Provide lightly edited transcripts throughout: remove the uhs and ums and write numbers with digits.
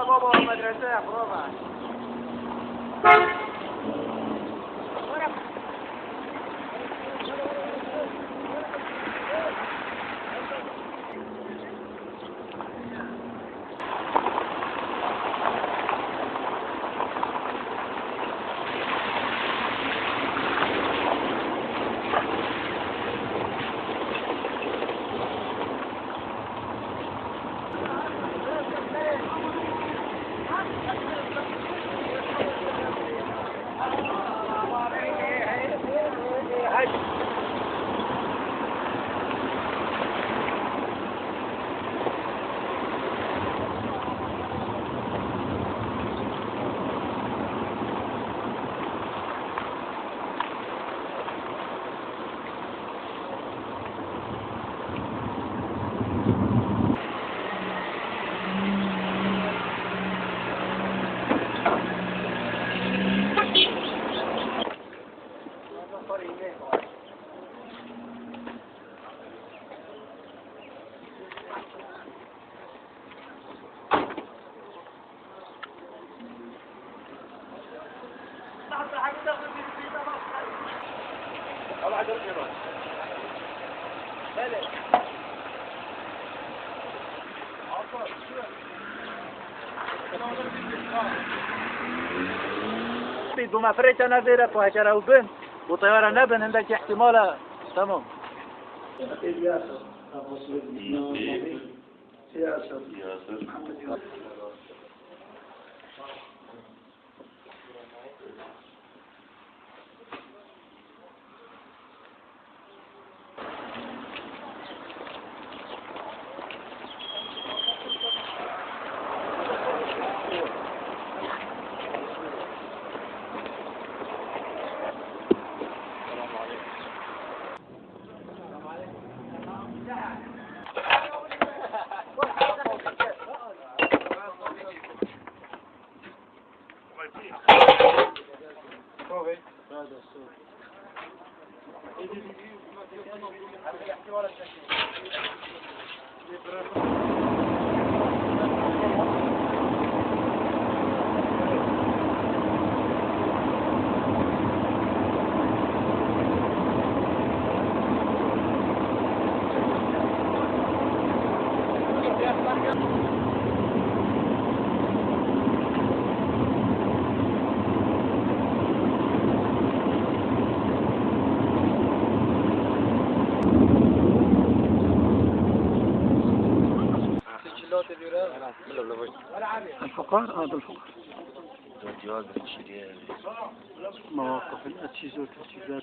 بابا مدرسة برافو. بما فريت انا ديرة وهجرة وبن وطيارة نبن عندك احتمال تمام. سياسة محمد الفقار هذا الفقار مواقف الأجهزة والتجهيزات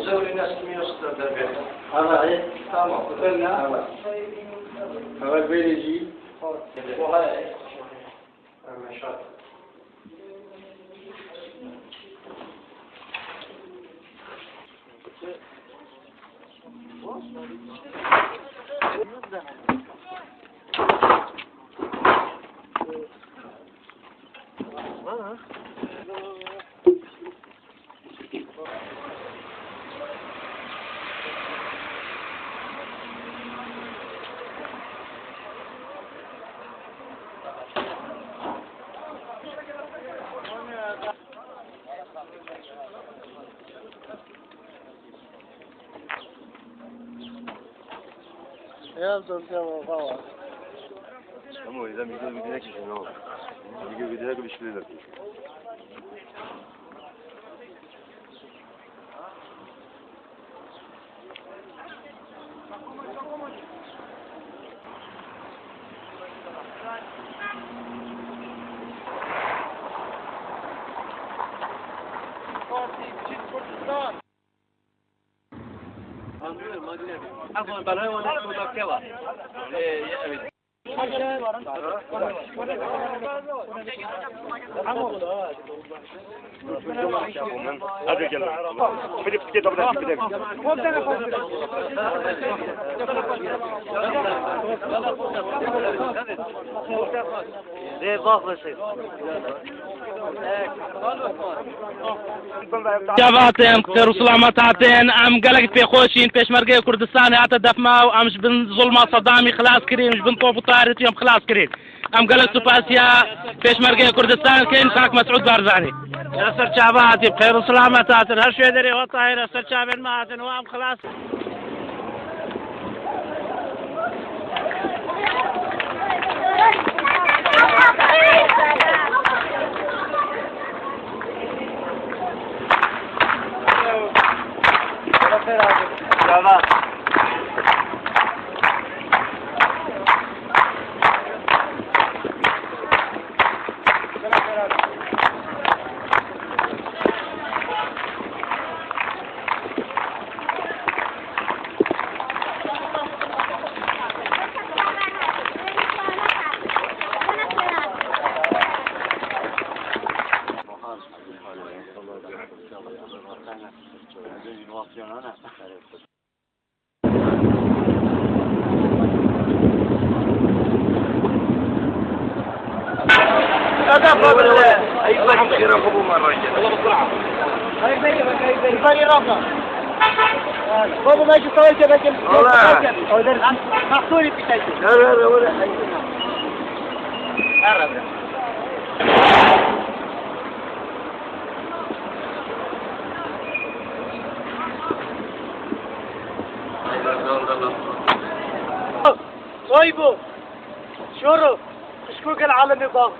زوري ناس ميوستر دربيت هذا ايه تمام قلنا هذا البيلجي وهاي ما شاء الله يفضل كما فوق. أمو إذا بيجوا بدينك شنو؟ بيجوا بدينك بيشيلوا لك. عفوا برای اون مذاکره بود. جواتين كتر سلامتاتين ام قلق في خوشين بيشمرقي كردستان هاتا دفما وامش بن ظلمة صدامي خلاص كريم مش بن طوف طارت يوم خلاص كريم ام قلق سوباسيا بيشمرقي كردستان كين ساك مسعود بارزاني يا سر شعباتي بخير وسلامتاتين هالشي دري وطاهر يا سر شعبين ماتن وام خلاص بابا ماشي طويل كده كده مقصوري في شيء لا ولا طيبو شورو اشكوك العالمي باغ